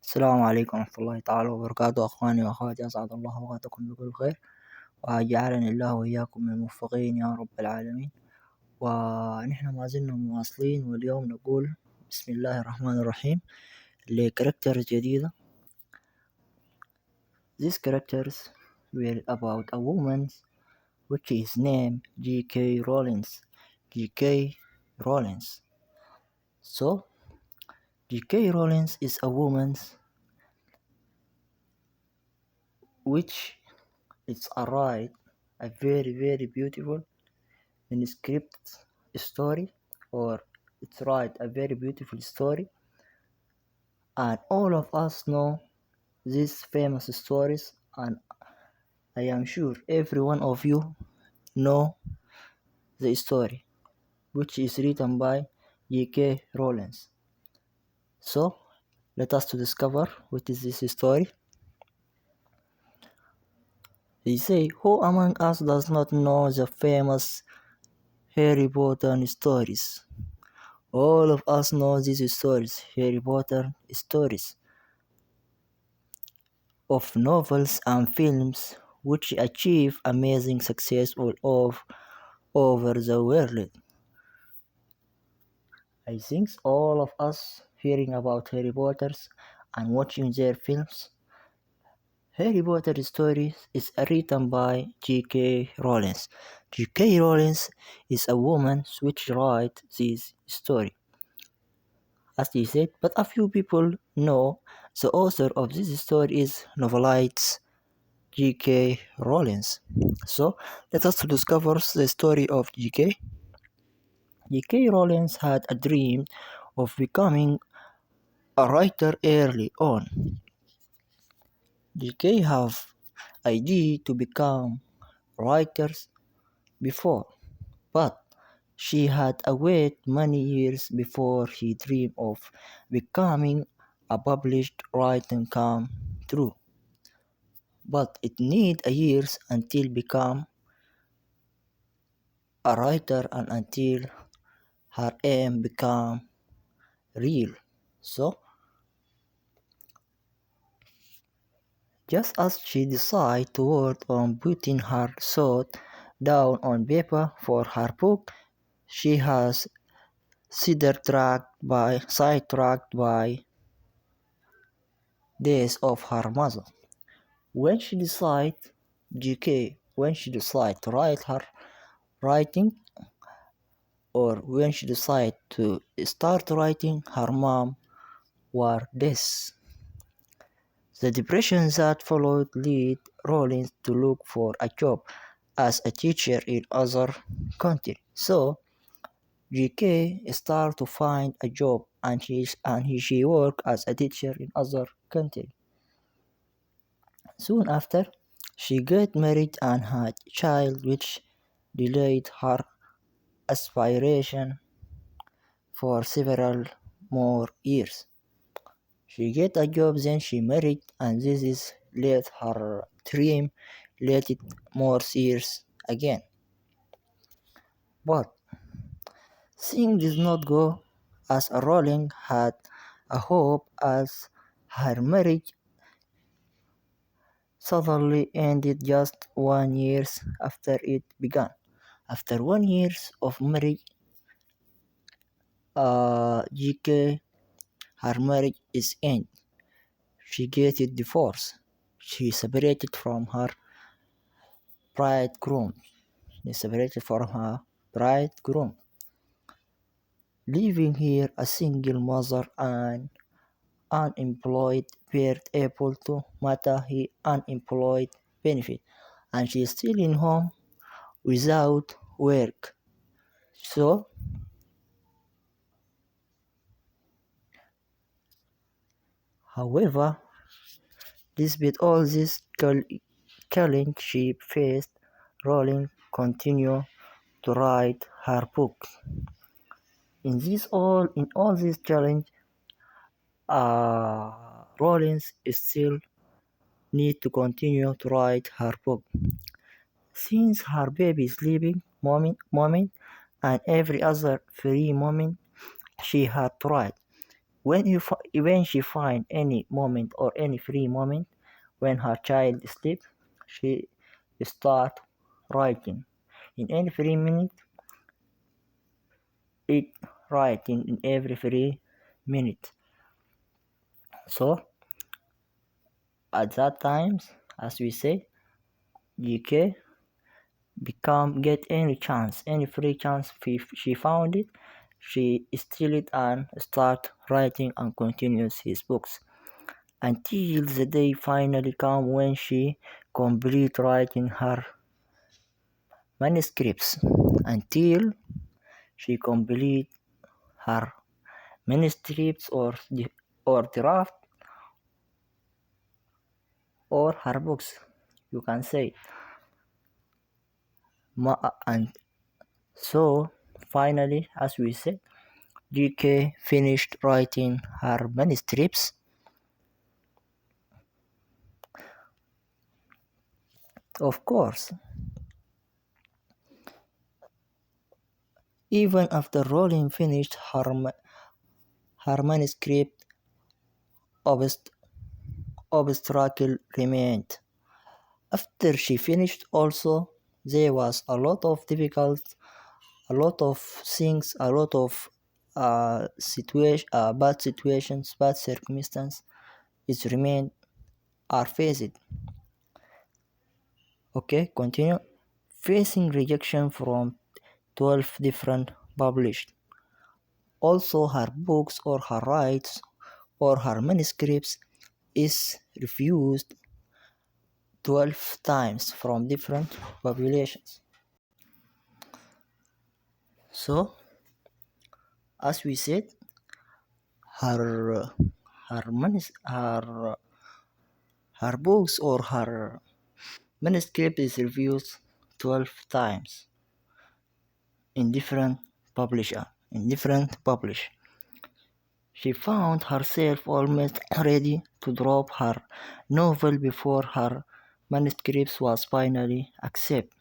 السلام عليكم ورحمة الله تعالى وبركاته، أخواني وأخواتي، أسعد الله أوقاتكم بكل خير، وجعلني الله وإياكم من الموفقين يا رب العالمين. ونحن ما زلنا مواصلين، واليوم نقول بسم الله الرحمن الرحيم لكاركترز جديدة. These characters were about a woman which is named J.K. Rowling. J.K. Rowling. So, J.K. Rowling is a woman which is a very beautiful script story, or it's write a very beautiful story, and all of us know these famous stories, and I am sure every one of you know the story which is written by J.K. Rowling. So let us to discover what is this story. They say, who among us does not know the famous Harry Potter stories? All of us know these stories, Harry Potter stories of novels and films which achieve amazing success all over the world. I think all of us hearing about Harry Potter and watching their films. Harry Potter stories is written by J.K. Rowling. J.K. Rowling is a woman which writes this story, as he said, but a few people know the author of this story is novelist J.K. Rowling. So let us discover the story of J.K. J.K. Rowling had a dream of becoming a writer early on. J.K. have idea to become writers before, but she had to wait many years before her dream of becoming a published writer come true. But it need a years until become a writer and until her aim become real. So just as she decided to work on putting her thought down on paper for her book, she has sidetracked by days of her mother. When she decided to write her writing, or when she decided to start writing, her mom was dead. The depression that followed led Rowling to look for a job as a teacher in other countries. So J.K. started to find a job, and she worked as a teacher in other countries. Soon after, she got married and had a child, which delayed her aspiration for several more years. She got a job, then she married, and this is let her dream let it more years again. But things did not go as Rowling had a hope, as her marriage suddenly ended just 1 year after it began. After 1 year of marriage, J.K. her marriage is end. She get a divorce. She separated from her bridegroom. Leaving here a single mother and unemployed, were able to matter her unemployed benefit, and she is still in home without work. So however, despite all this challenge she faced, Rowling continued to write her book. In all this challenge, Rowling still need to continue to write her book. Since her baby sleeping moment and every other free moment, she had to write. When she find any moment or any free moment when her child sleep, she start writing. In any free minute, it writing in every free minute. So at that times, as we say, GK get any chance, any free chance she found it, she steal it and start writing and continues his books until the day finally come when she complete writing her manuscripts, until she complete her manuscripts or draft or her books, you can say. And so finally, as we said, GK finished writing her manuscripts. Of course, even after Rowling finished her manuscript, obstacle remained. After she finished also, there was a lot of things, a lot of bad situations, bad circumstances is remained are faced. Okay, continue. Facing rejection from 12 different published. Also, her books or her rights or her manuscripts is refused 12 times from different populations. So, as we said, her books or her manuscript is refused 12 times in different publish. She found herself almost ready to drop her novel before her manuscript was finally accepted.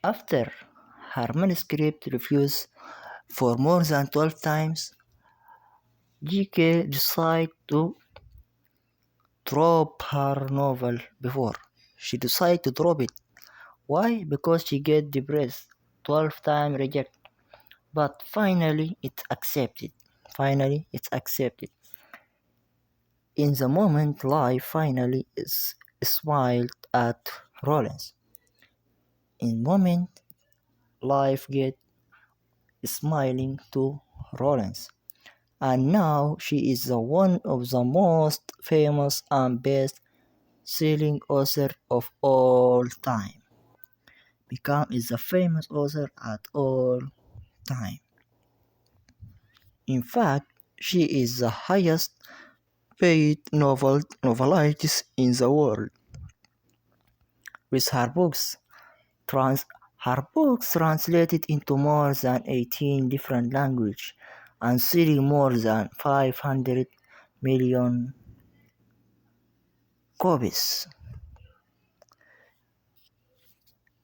After her manuscript refused for more than 12 times, GK decided to drop her novel before. She decided to drop it. Why? Because she get depressed. 12 times reject. But finally it's accepted. In the moment, life finally is smiled at Rollins. In moment, life get smiling to Rollins. And now she is the one of the most famous and best selling author of all time. Become is a famous author at all time. In fact, she is the highest paid novelist in the world. With her books translated into more than 18 different languages and selling more than 500 million copies.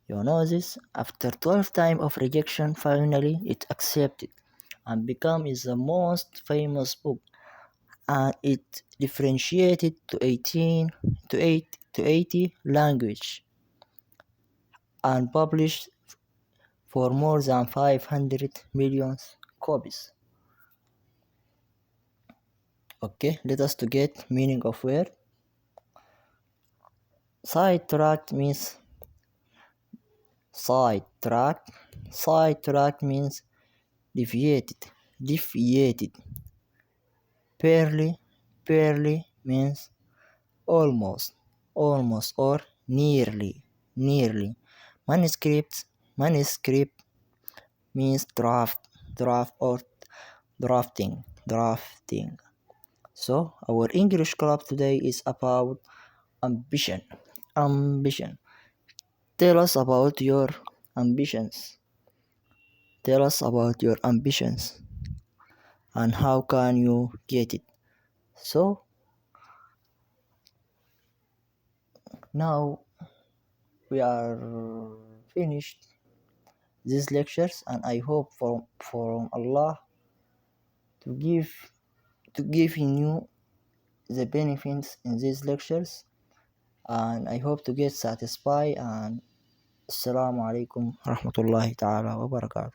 You know this? After 12 times of rejection, finally it accepted and became the most famous book, and it differentiated to 80 languages and published for more than 500 million copies. Okay, let us to get meaning of word. Sidetracked means sidetracked means deviated. Barely means almost or nearly. Manuscript means draft or drafting. So our English club today is about ambition. Tell us about your ambitions. And how can you get it. So now we are finished these lectures, and I hope from Allah to giving you the benefits in these lectures, and I hope to get satisfied. And Assalamu alaikum rahmatullahi ta'ala wa barakatuh.